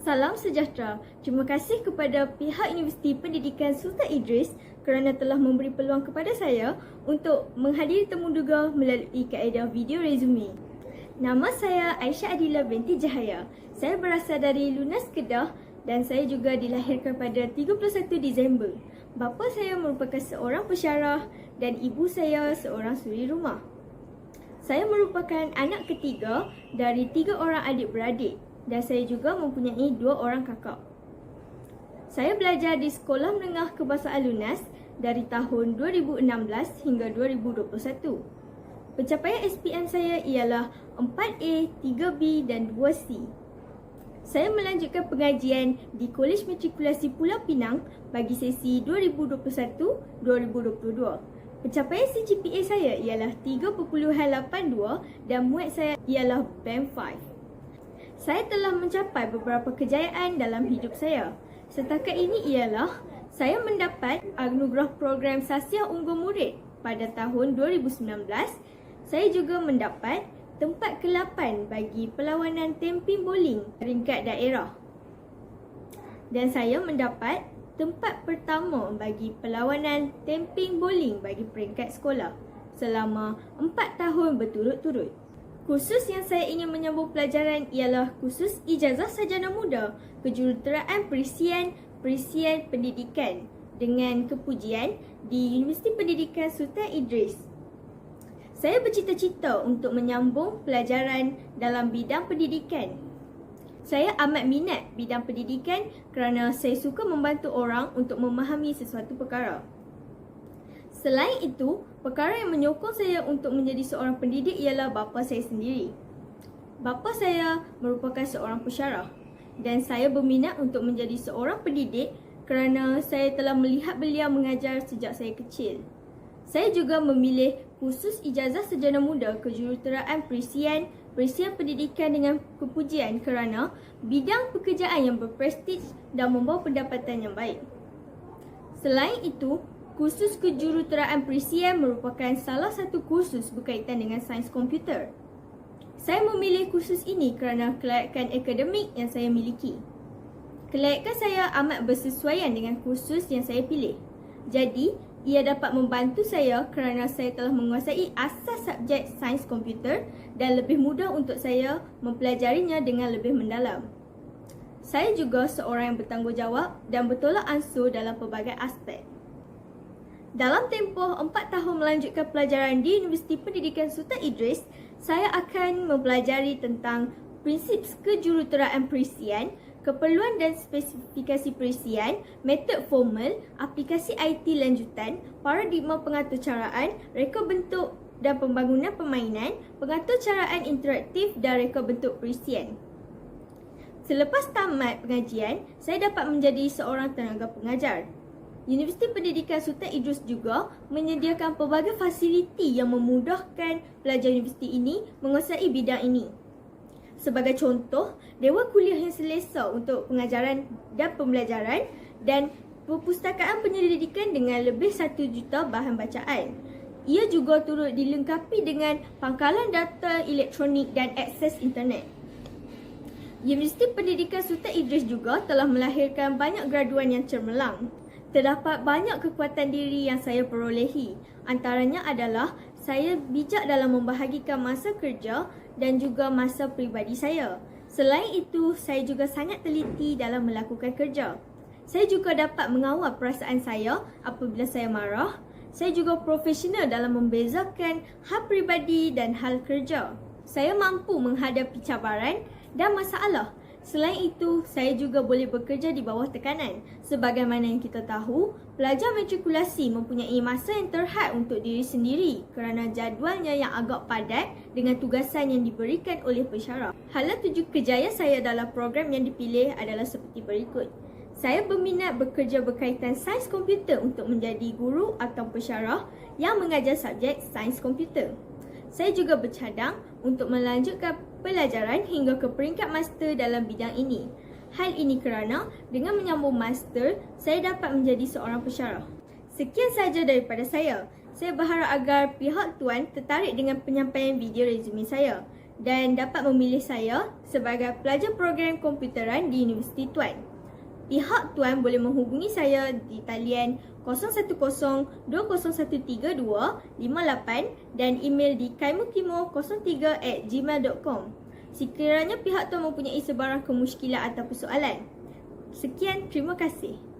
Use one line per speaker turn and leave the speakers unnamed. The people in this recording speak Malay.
Salam sejahtera. Terima kasih kepada pihak Universiti Pendidikan Sultan Idris kerana telah memberi peluang kepada saya untuk menghadiri temu duga melalui kaedah video resume. Nama saya Aisyah Adila binti Jahaya. Saya berasal dari Lunas Kedah dan saya juga dilahirkan pada 31 Disember. Bapa saya merupakan seorang pesyarah dan ibu saya seorang suri rumah. Saya merupakan anak ketiga dari 3 orang adik-beradik dan saya juga mempunyai 2 orang kakak. Saya belajar di Sekolah Menengah Kebangsaan Lunas dari tahun 2016 hingga 2021. Pencapaian SPM saya ialah 4A, 3B dan 2C. Saya melanjutkan pengajian di Kolej Matrikulasi Pulau Pinang bagi sesi 2021-2022. Pencapaian CGPA saya ialah 3.82 dan muat saya ialah Band 5. Saya telah mencapai beberapa kejayaan dalam hidup saya. Setakat ini ialah saya mendapat anugerah program Sasiah Unggul Murid pada tahun 2019. Saya juga mendapat tempat ke-8 bagi perlawanan tamping bowling peringkat daerah. Dan saya mendapat tempat pertama bagi perlawanan tamping bowling bagi peringkat sekolah selama 4 tahun berturut-turut. Kursus yang saya ingin menyambung pelajaran ialah kursus Ijazah Sarjana Muda Kejuruteraan Perisian Pendidikan dengan kepujian di Universiti Pendidikan Sultan Idris. Saya bercita-cita untuk menyambung pelajaran dalam bidang pendidikan. Saya amat minat bidang pendidikan kerana saya suka membantu orang untuk memahami sesuatu perkara. Selain itu, perkara yang menyokong saya untuk menjadi seorang pendidik ialah bapa saya sendiri. Bapa saya merupakan seorang pesyarah dan saya berminat untuk menjadi seorang pendidik kerana saya telah melihat beliau mengajar sejak saya kecil. Saya juga memilih kursus Ijazah Sarjana Muda Kejuruteraan Perisian Pendidikan dengan kepujian kerana bidang pekerjaan yang berprestij dan membawa pendapatan yang baik. Selain itu, kursus Kejuruteraan Perisian merupakan salah satu kursus berkaitan dengan sains komputer. Saya memilih kursus ini kerana kelayakan akademik yang saya miliki. Kelayakan saya amat bersesuaian dengan kursus yang saya pilih. Jadi, ia dapat membantu saya kerana saya telah menguasai asas subjek sains komputer dan lebih mudah untuk saya mempelajarinya dengan lebih mendalam. Saya juga seorang yang bertanggungjawab dan bertolak ansur dalam pelbagai aspek. Dalam tempoh 4 tahun melanjutkan pelajaran di Universiti Pendidikan Sultan Idris, saya akan mempelajari tentang prinsip kejuruteraan perisian, keperluan dan spesifikasi perisian, metod formal, aplikasi IT lanjutan, paradigma pengaturcaraan, reka bentuk dan pembangunan permainan, pengaturcaraan interaktif dan reka bentuk perisian. Selepas tamat pengajian, saya dapat menjadi seorang tenaga pengajar. Universiti Pendidikan Sultan Idris juga menyediakan pelbagai fasiliti yang memudahkan pelajar universiti ini menguasai bidang ini. Sebagai contoh, Dewan Kuliah yang selesa untuk pengajaran dan pembelajaran dan perpustakaan penyelidikan dengan lebih 1 juta bahan bacaan. Ia juga turut dilengkapi dengan pangkalan data elektronik dan akses internet. Universiti Pendidikan Sultan Idris juga telah melahirkan banyak graduan yang cemerlang. Terdapat banyak kekuatan diri yang saya perolehi. Antaranya adalah saya bijak dalam membahagikan masa kerja dan juga masa peribadi saya. Selain itu, saya juga sangat teliti dalam melakukan kerja. Saya juga dapat mengawal perasaan saya apabila saya marah. Saya juga profesional dalam membezakan hal peribadi dan hal kerja. Saya mampu menghadapi cabaran dan masalah. Selain itu, saya juga boleh bekerja di bawah tekanan. Sebagaimana yang kita tahu, pelajar matrikulasi mempunyai masa yang terhad untuk diri sendiri kerana jadualnya yang agak padat dengan tugasan yang diberikan oleh pesyarah. Hala tuju kejayaan saya dalam program yang dipilih adalah seperti berikut. Saya berminat bekerja berkaitan sains komputer untuk menjadi guru atau pesyarah yang mengajar subjek sains komputer. Saya juga bercadang untuk melanjutkan pelajaran hingga ke peringkat master dalam bidang ini. Hal ini kerana dengan menyambung master, saya dapat menjadi seorang pesyarah. Sekian sahaja daripada saya. Saya berharap agar pihak tuan tertarik dengan penyampaian video resume saya. dan dapat memilih saya sebagai pelajar program komputeran di Universiti Tuan. Pihak Tuan boleh menghubungi saya di talian 010-2013258 dan email di kaimukimo03@gmail.com. Sekiranya pihak Tuan mempunyai sebarang kemusykilan atau persoalan. Sekian, terima kasih.